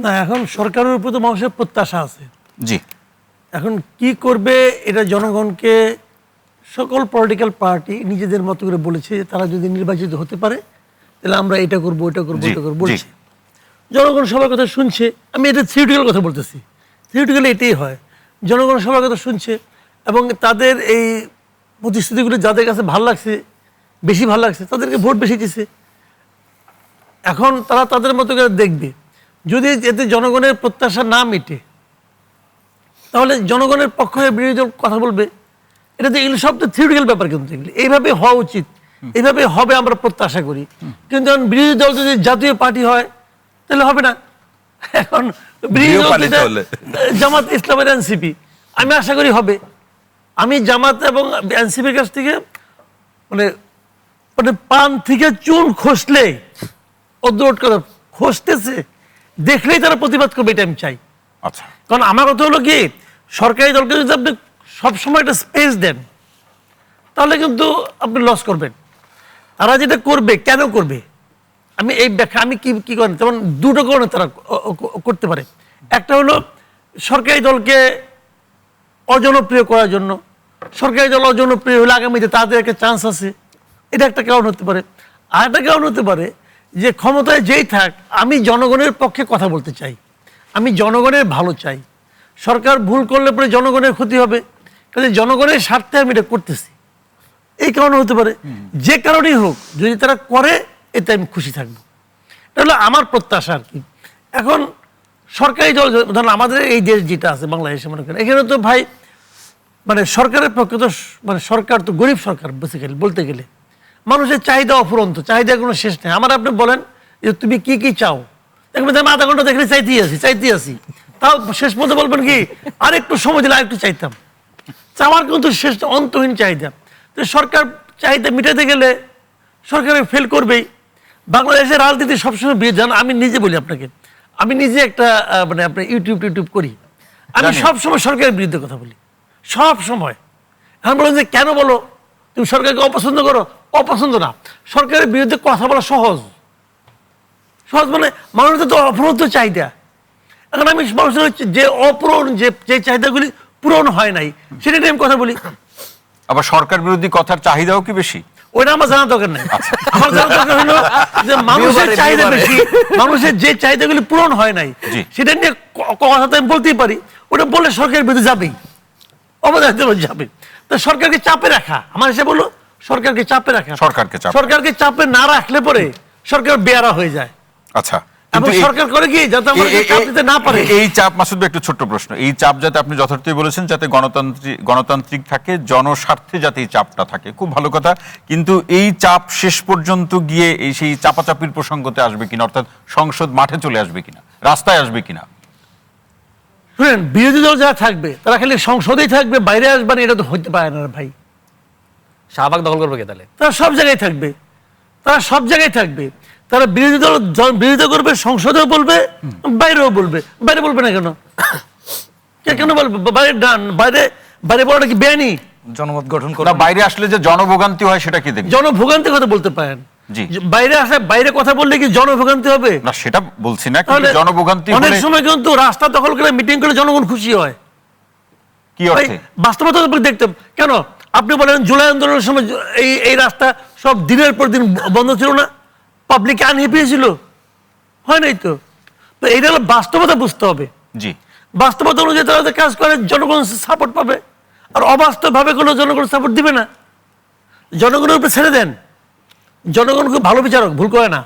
না, এখন সরকারের উপর তো মানুষের প্রত্যাশা আছে। জি, এখন কি করবে এটা জনগণকে সকল পলিটিক্যাল পার্টি নিজেদের মতো করে বলেছে যে তারা যদি নির্বাচিত হতে পারে তাহলে আমরা এটা করবো ওটা করবো এটা করবো বলছে। জনগণ সবার কথা শুনছে। আমি এটা থিওরিটিক্যাল কথা বলতেছি, থিওরিটিক্যালি এটাই হয়। জনগণ সবার কথা শুনছে এবং তাদের এই প্রতিশ্রুতিগুলো যাদের কাছে ভালো লাগছে, বেশি ভালো লাগছে, তাদেরকে ভোট বেশি দিচ্ছে। এখন তারা তাদের মতো করে দেখবে। যদি এতে জনগণের প্রত্যাশা না মিটে তাহলে জনগণের পক্ষ হয়ে বিরোধী দল কথা বলবে। এটা তো এগুলো সব তো থিওরিটিক্যাল ব্যাপার, কিন্তু এগুলো এইভাবে হওয়া উচিত, এইভাবে হবে আমরা প্রত্যাশা করি। কিন্তু এখন বিরোধী দল যদি জাতীয় পার্টি হয় তাহলে হবে না। এখন বিরোধী দল জামাত ইসলামের এনসিপি, আমি আশা করি হবে। আমি জামাত এবং এনসিপির কাছ থেকে মানে মানে পান থেকে চুন খসলে অদ্ভুত কথা খসতেছে দেখলেই তারা প্রতিবাদ করবে, এটা আমি চাই। আচ্ছা, কারণ আমার কথা হলো কি, সরকারি দলকে যদি আপনি সবসময় একটা স্পেস দেন তাহলে কিন্তু আপনি লস করবেন। তারা যেটা করবে কেন করবে আমি এই ব্যাখ্যা আমি কি করেন, যেমন দুটো কারণে তারা করতে পারে। একটা হলো সরকারি দলকে অজনপ্রিয় করার জন্য। সরকারি দল অজনপ্রিয় হলে আগামীতে তাদের একটা চান্স আছে, এটা একটা কারণ হতে পারে। আর একটা কারণ হতে পারে যে ক্ষমতায় যেই থাক আমি জনগণের পক্ষে কথা বলতে চাই, আমি জনগণের ভালো চাই। সরকার ভুল করলে পরে জনগণের ক্ষতি হবে, কাজে জনগণের স্বার্থে আমি এটা করতেছি, এই কারণে হতে পারে। যে কারণেই হোক যদি তারা করে এতে আমি খুশি থাকবো, এটা হলো আমার প্রত্যাশা আর কি। এখন সরকারি দল ধরুন আমাদের এই দেশ যেটা আছে বাংলাদেশে, মনে করেন এখানে তো ভাই মানে সরকারের পক্ষে তো মানে সরকার তো গরিব সরকার বেসিক্যালি বলতে গেলে। মানুষের চাহিদা অফুরন্ত, চাহিদা কোনো শেষ নেই। আমার আপনি বলেন যে তুমি কি কি চাও, দেখবেন আমি আধা ঘন্টা দেখলে চাইতেই আসি, তাও শেষ পর্যন্ত বলবেন কি আর একটু সময় দিলে আর একটু চাইতাম। আমার কিন্তু শেষ অন্তহীন চাহিদা। তো সরকার চাহিদা মিটাতে গেলে সরকারের ফেল করবেই। বাংলাদেশের রাজনীতি সবসময় জান, আমি নিজে বলি আপনাকে, আমি নিজে একটা মানে আপনার ইউটিউব করি, আমি সবসময় সরকারের বিরুদ্ধে কথা বলি, সব সময়। এখন বলেন যে কেন বলো, তুমি সরকারকে অপছন্দ করো? অপছন্দ না, সরকারের বিরুদ্ধে কথা বলা সহজ মানে মানুষের তো অপূরণ চাহিদা। এখন আমি মানুষের যে অপূরণ যে চাহিদাগুলি পূরণ হয় নাই সেটা নিয়ে আমি কথা বলি। আবার সরকার বিরোধী কথার চাহিদাও কি বেশি? ওইটা আমার জানা দরকার নেই। আমার জানা দরকার হলো যে মানুষের চাহিদা বেশি, মানুষের যে চাহিদাগুলি পূরণ হয় নাই সেটা নিয়ে কথা তো আমি বলতেই পারি। ওটা বললে সরকারের বিরুদ্ধে যাবেই, অবদান যাবে। তো সরকারকে চাপে রাখা, আমার হিসেবে বলো সরকারকে চাপে রাখা। সরকারকে চাপে না রাখলে পরে সরকার বেয়ারা হয়ে যায়। আচ্ছা, সরকার করে কি যাতে আমরা চাপ দিতে না পারে। এই চাপ, মাসুদ ভাই একটু ছোট্ট প্রশ্ন, এই চাপ যাতে আপনি যথার্থই বলেছেন যাতে গণতান্ত্রিক থাকে, জনস্বার্থে যাতে এই চাপটা থাকে, খুব ভালো কথা। কিন্তু এই চাপ শেষ পর্যন্ত গিয়ে এই সেই চাপাচাপির প্রসঙ্গতে আসবে কিনা, অর্থাৎ সংসদ মাঠে চলে আসবে কিনা, রাস্তায় আসবে কিনা? শুনেন, বিরোধী দল যারা থাকবে তারা খালি সংসদেই থাকবে, বাইরে আসবে না, এটা তো হইতে পারে না ভাই। শাহবাগ দখল করবে কে তাহলে? তারা সব জায়গায় থাকবে, তারা সব জায়গায় থাকবে। তারা বিরোধী দল বিরোধিতা করবে, সংসদেও বলবে, বাইরেও বলবে। বাইরে বলবে না কেন? কেন বলবে? বাইরে বাইরে বলাটা কি বেআইনি? জনমত গঠন করে বাইরে আসলে যে জনভোগান্তি হয় সেটা কি দেখবে? জনভোগান্তি কথা বলতে পারেন। বাইরে আসে, বাইরে কথা বললে কি জনভোগান্তি হবে? না, সেটা বলছি না, কিন্তু জনভোগান্তি অনেক সময় কিন্তু রাস্তা দখল করে মিটিং করে জনগণ খুশি হয়। কি অর্থে? বাস্তবতা দেখতাম। কেন আপনি বলেন জুলাই আন্দোলনের সময় এই রাস্তা সব দিনের পর দিন বন্ধ ছিল না? পাবলিক আনহ্যাপি ছিল, হয় নাই তো? এইটা হলো বাস্তবতা, বুঝতে হবে। জি, বাস্তবতা অনুযায়ী তারা কাজ করে জনগণ সাপোর্ট পাবে, আর অবাস্তব ভাবে কোনো জনগণ সাপোর্ট দিবে না। জনগণের উপরে ছেড়ে দেন, জনগণ খুব ভালো বিচারক, ভুল করে না।